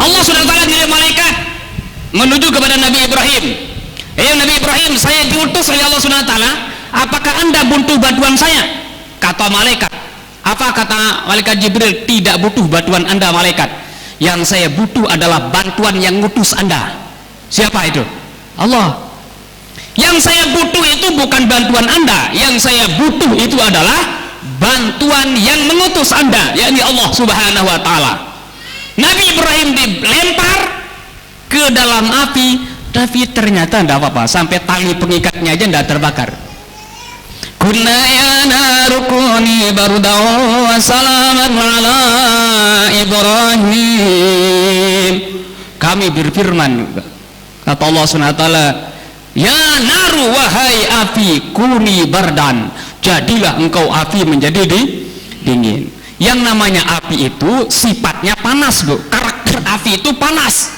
Allah SWT mengirim malaikat menuju kepada Nabi Ibrahim. Nabi Ibrahim, saya diutus oleh Allah SWT, apakah anda butuh bantuan saya? Kata malaikat. Apa kata malaikat Jibril? Tidak butuh bantuan anda malaikat, yang saya butuh adalah bantuan yang ngutus anda. Siapa itu? Allah. Yang saya butuh itu bukan bantuan anda, yang saya butuh itu adalah bantuan yang mengutus anda, yakni Allah Subhanahu wa Ta'ala. Nabi Ibrahim dilempar ke dalam api, tapi ternyata tidak apa-apa, sampai tali pengikatnya aja tidak terbakar. Kunna ya narukuni bardaw wa salaman ala Ibrahim. Kami berfirman, kata Allah SWT, ya naru wahai api, kuni bardan, jadilah engkau api menjadi dingin. Yang namanya api itu sifatnya panas, Bu. Karakter api itu panas.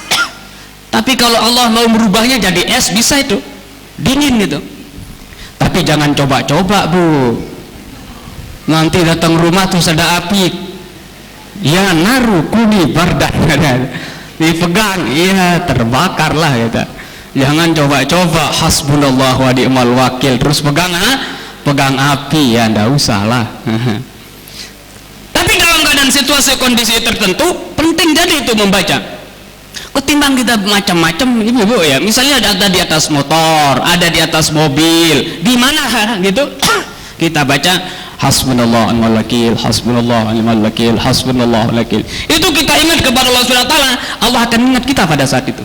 Tapi kalau Allah mau merubahnya jadi es, bisa itu, dingin gitu. Tapi jangan coba-coba, Bu. Nanti datang rumah terus ada api, ya naru kuni bardan, dipegang, iya terbakar lah gitu. Jangan coba-coba hasbunallah wa ni'mal wakil terus pegang api, ya ndak usah lah. Tapi dalam keadaan situasi kondisi tertentu penting jadi itu membaca. Ketimbang kita macam-macam, ibu ya, misalnya ada di atas motor, ada di atas mobil, di mana gitu, kita baca hasbunallah wa ni'mal wakil, hasbunallah wa ni'mal wakil, hasbunallah wa ni'mal wakil. Itu kita ingat kepada Allah SWT, Allah akan ingat kita pada saat itu.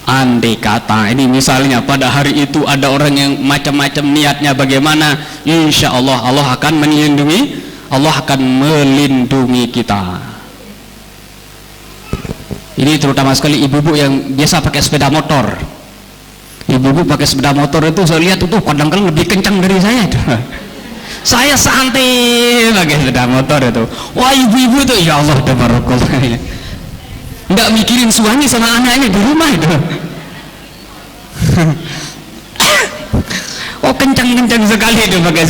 Andai kata ini misalnya pada hari itu ada orang yang macam-macam niatnya bagaimana, insya Allah Allah akan melindungi, Allah akan melindungi kita. Ini terutama sekali ibu-ibu yang biasa pakai sepeda motor. Ibu-ibu pakai sepeda motor itu saya lihat itu kadang-kadang lebih kencang dari saya itu. Saya santai pakai sepeda motor itu. Wah, ibu-ibu itu ya Allah tabarakallah, nggak mikirin suami sama anaknya di rumah itu. Oh, kencang-kencang sekali itu pakai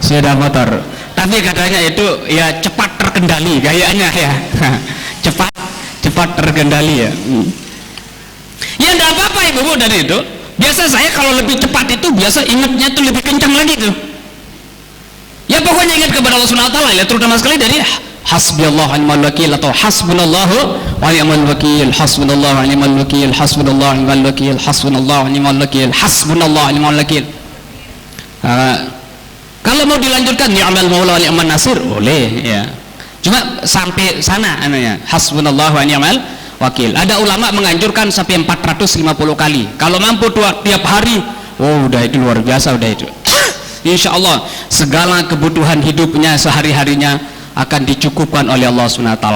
sepeda motor. Tapi katanya itu ya cepat terkendali kayaknya ya. cepat terkendali ya. Ya enggak apa-apa ibu-ibu dari itu. Biasa saya kalau lebih cepat itu biasa ingatnya tuh lebih kencang lagi tuh. Ya pokoknya ingat kepada Allah Subhanahu wa Ta'ala ya, terutama sekali dari hasbiyallahu wa ni'mal wakil atau hasbunallahu wa ni'mal wakil, hasbunallahu wa ni'mal wakil, hasbunallahu wa ni'mal wakil, hasbunallahu wa ni'mal wakil, hasbunallahu wa ni'mal wakil. Kalau mau dilanjutkan ni'mal maula wa ni'man nasir boleh ya. Cuma sampai sana anunya hasbunallahu wa ni'mal wakil. Ada ulama menganjurkan sampai 450 kali. Kalau mampu tiap hari, oh udah itu luar biasa udah itu. Insya Allah segala kebutuhan hidupnya sehari-harinya akan dicukupkan oleh Allah SWT.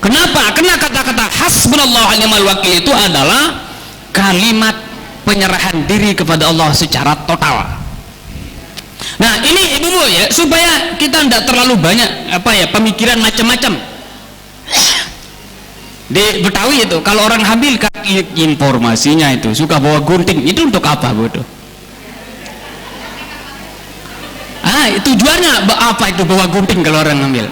Kenapa? Karena kata-kata hasbunallahu wa ni'mal wakil itu adalah kalimat penyerahan diri kepada Allah secara total. Nah ini ibu-ibu ya, supaya kita tidak terlalu banyak pemikiran macam-macam. Di Betawi itu kalau orang hamil informasinya itu suka bawa gunting, itu untuk apa Bu? Tujuannya apa itu bawa gunting kalau orang hamil?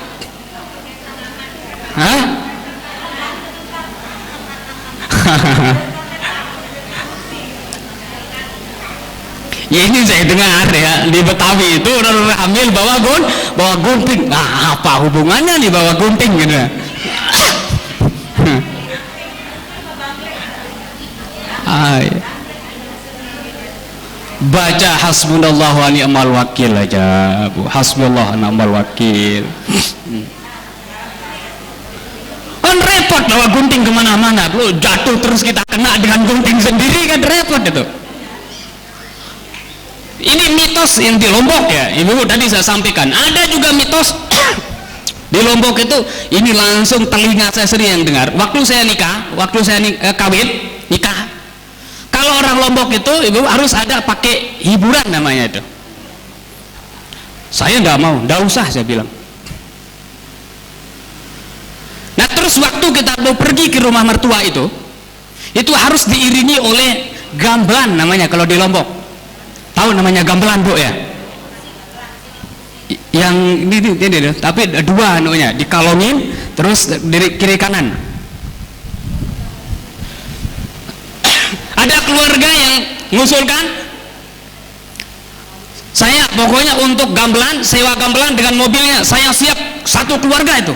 Ya ini saya dengar ya, di Betawi itu orang hamil bawa gunting. Nah, apa hubungannya nih bawa gunting gitu? Baca hasbunallah wa ni'mal wakil aja Bu, hasbunallah wa ni'mal wakil. Kan repot bawa gunting kemana-mana, lu jatuh terus kita kena dengan gunting sendiri kan repot itu. Ini mitos yang di Lombok ya, ibu tadi saya sampaikan. Ada juga mitos di Lombok itu, ini langsung telinga saya sering yang dengar. Waktu saya nikah, kawin, nikah. Kalau orang Lombok itu, ibu harus ada pakai hiburan namanya itu. Saya nggak mau, nggak usah saya bilang. Nah terus waktu kita mau pergi ke rumah mertua itu harus diiringi oleh gamelan namanya kalau di Lombok. Tahu tahu namanya gamelan Bu ya? Yang ini tapi dua anunya, dikalongin terus dari kiri kanan. Ada keluarga yang ngusulkan, saya pokoknya untuk gamelan, sewa gamelan dengan mobilnya saya siap, satu keluarga itu.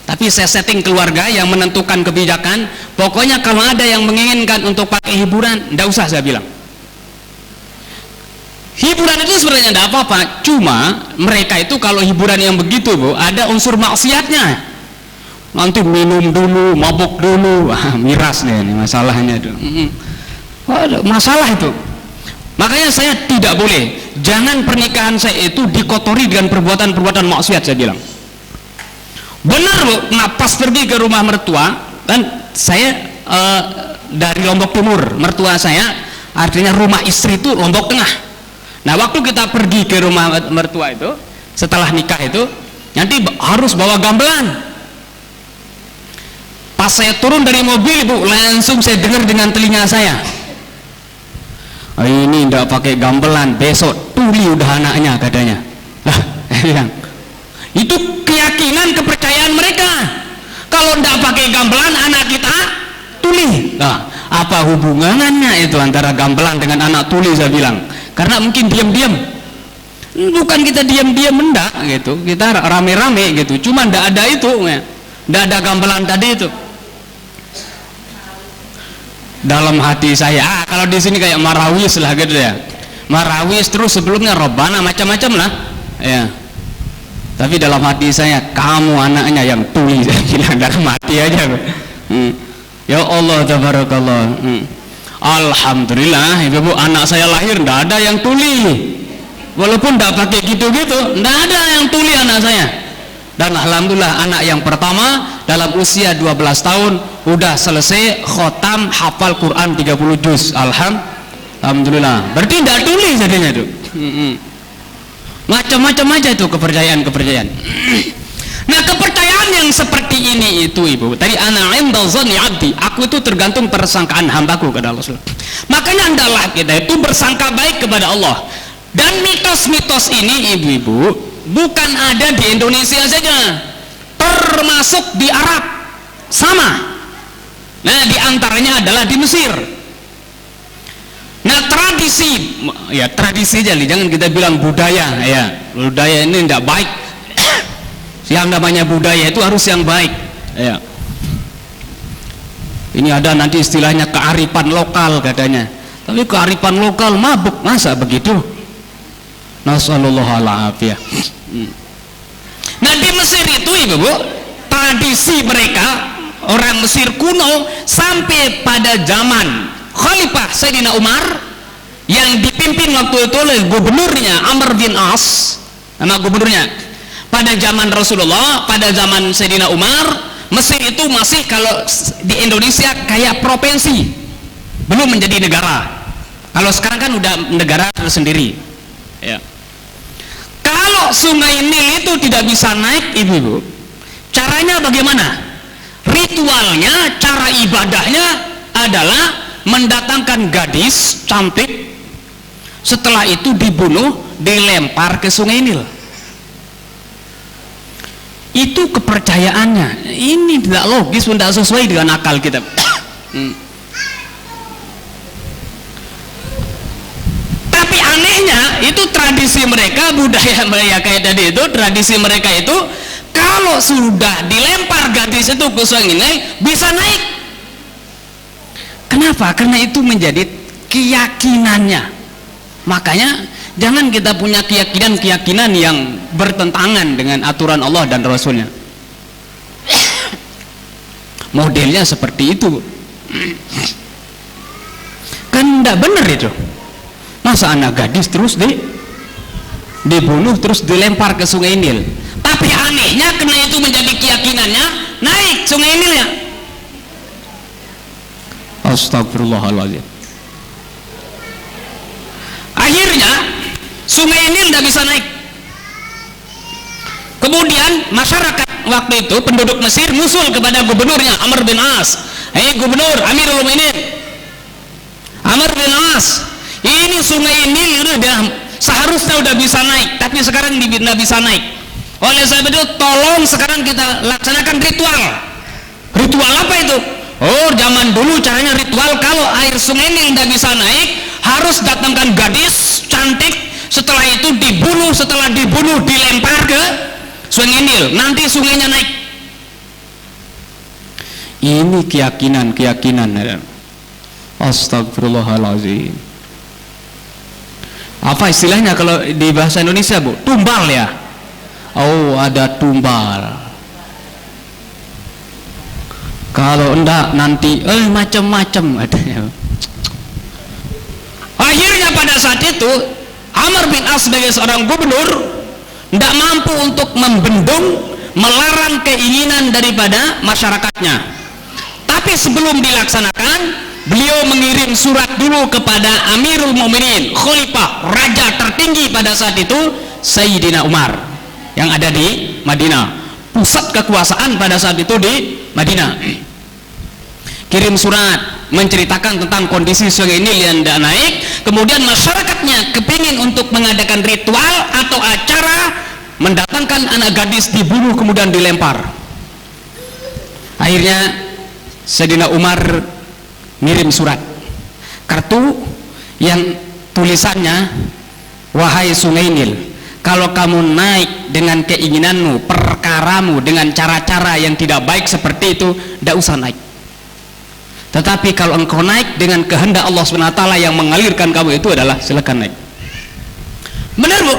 Tapi saya setting keluarga yang menentukan kebijakan, pokoknya kalau ada yang menginginkan untuk pakai hiburan, ndak usah, saya bilang. Hiburan itu sebenarnya tidak apa-apa, cuma mereka itu kalau hiburan yang begitu Bu, ada unsur maksiatnya. Nanti minum dulu, mabuk dulu, miras nih ini masalahnya itu. Masalah itu. Makanya saya tidak boleh, jangan pernikahan saya itu dikotori dengan perbuatan-perbuatan maksiat, saya bilang. Benar Bu, nah pas pergi ke rumah mertua, kan saya dari Lombok Timur, mertua saya, artinya rumah istri itu Lombok Tengah. Nah waktu kita pergi ke rumah mertua itu setelah nikah itu nanti harus bawa gamelan. Pas saya turun dari mobil Bu, langsung saya dengar dengan telinga saya, ini tidak pakai gamelan besok tuli udah anaknya, katanya. Lah itu keyakinan, kepercayaan mereka. Kalau tidak pakai gamelan anak kita tuli. Nah, apa hubungannya itu antara gamelan dengan anak tuli, saya bilang. Karena mungkin diam-diam, bukan kita diam-diam mendak gitu, kita rame-rame gitu, cuma ndak ada itu, ndak ada gamelan tadi itu. Dalam hati saya, kalau di sini kayak marawis lah gitu ya, marawis terus sebelumnya robana macam-macam lah, ya. Tapi dalam hati saya, kamu anaknya yang tuli, saya bilang dalam hati aja. Ya Allah, tabarakallah. Alhamdulillah ibu anak saya lahir tidak ada yang tuli, walaupun tidak pakai gitu-gitu, tidak ada yang tuli anak saya. Dan alhamdulillah anak yang pertama dalam usia 12 tahun udah selesai khotam hafal Quran 30 juz. Alhamdulillah, berarti tidak tuli jadinya itu. Macam-macam aja itu kepercayaan. Nah kepercayaan yang seperti ini itu ibu, tadi ana inda zanni abdi, aku itu tergantung persangkaan hambaku kepada Allah. Makanya hendaklah kita itu bersangka baik kepada Allah. Dan mitos-mitos ini ibu-ibu bukan ada di Indonesia saja, termasuk di Arab sama. Nah diantaranya adalah di Mesir. Nah tradisi, ya tradisi aja, jangan kita bilang budaya, ya budaya ini tidak baik. Yang namanya budaya itu harus yang baik, ya. Ini ada nanti istilahnya kearifan lokal katanya, tapi kearifan lokal mabuk, masa begitu? Nasallallahu alaihi. Nah di Mesir itu ibu tradisi mereka orang Mesir kuno sampai pada zaman Khalifah Sayyidina Umar yang dipimpin waktu itu oleh gubernurnya Amr bin As, nama gubernurnya. Pada zaman Rasulullah, pada zaman Sayyidina Umar, Mesir itu masih kalau di Indonesia kayak provinsi, belum menjadi negara. Kalau sekarang kan udah negara tersendiri, ya. Kalau Sungai Nil itu tidak bisa naik ibu-ibu, caranya bagaimana? Ritualnya, cara ibadahnya adalah mendatangkan gadis cantik, setelah itu dibunuh, dilempar ke Sungai Nil. Itu kepercayaannya. Ini tidak logis, tidak sesuai dengan akal kita. Tapi anehnya itu tradisi mereka, budaya mereka kayak tadi itu, tradisi mereka itu kalau sudah dilempar gadis itu ke Sungai Nil bisa naik. Kenapa? Karena itu menjadi keyakinannya. Makanya jangan kita punya keyakinan-keyakinan yang bertentangan dengan aturan Allah dan Rasulnya. Modelnya seperti itu kan tidak benar itu. Masa anak gadis terus dibunuh terus dilempar ke Sungai Nil. Tapi anehnya karena itu menjadi keyakinannya, naik Sungai Nilnya. Astagfirullahaladzim. Akhirnya Sungai Nil tidak bisa naik. Kemudian masyarakat waktu itu, penduduk Mesir ngusul kepada gubernurnya Amr bin As, hei gubernur, Amirul Mukminin Amr bin As, Ini sungai Nil udah seharusnya udah bisa naik, tapi sekarang tidak bisa naik. Oleh sebab itu tolong sekarang kita laksanakan ritual. Ritual apa itu? Oh, zaman dulu caranya ritual, kalau air sungai Nil tidak bisa naik, harus datangkan gadis cantik, setelah itu dibunuh, setelah dibunuh dilempar ke sungai Nil, nanti sungainya naik. Ini keyakinan. Astagfirullahaladzim. Apa istilahnya kalau di bahasa Indonesia, Bu? Tumbal ya? Oh, ada tumbal. Kalau enggak nanti macam-macam adanya. Akhirnya pada saat itu Amr bin As sebagai seorang gubernur tidak mampu untuk membendung, melarang keinginan daripada masyarakatnya. Tapi sebelum dilaksanakan, beliau mengirim surat dulu kepada Amirul Mukminin, Khalifah, raja tertinggi pada saat itu, Sayyidina Umar, yang ada di Madinah. Pusat kekuasaan pada saat itu di Madinah. Kirim surat menceritakan tentang kondisi sungai Nil yang tidak naik, kemudian masyarakatnya kepingin untuk mengadakan ritual atau acara mendatangkan anak gadis dibunuh kemudian dilempar. Akhirnya Sayyidina Umar ngirim surat, kartu yang tulisannya, wahai sungai Nil, kalau kamu naik dengan keinginanmu, perkaramu dengan cara-cara yang tidak baik seperti itu, tidak usah naik. Tetapi kalau engkau naik dengan kehendak Allah SWT yang mengalirkan kamu, itu adalah silakan naik. Benar, Bu?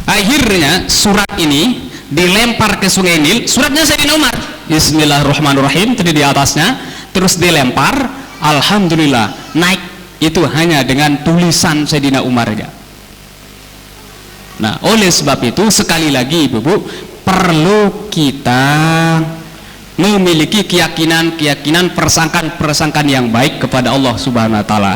Akhirnya surat ini dilempar ke sungai Nil. Suratnya Sayyidina Umar, Bismillahirrahmanirrahim, tadi di atasnya, terus dilempar. Alhamdulillah naik. Itu hanya dengan tulisan Sayyidina Umar aja. Nah, oleh sebab itu sekali lagi Ibu-ibu, perlu kita memiliki keyakinan persangkaan yang baik kepada Allah Subhanahu wa taala.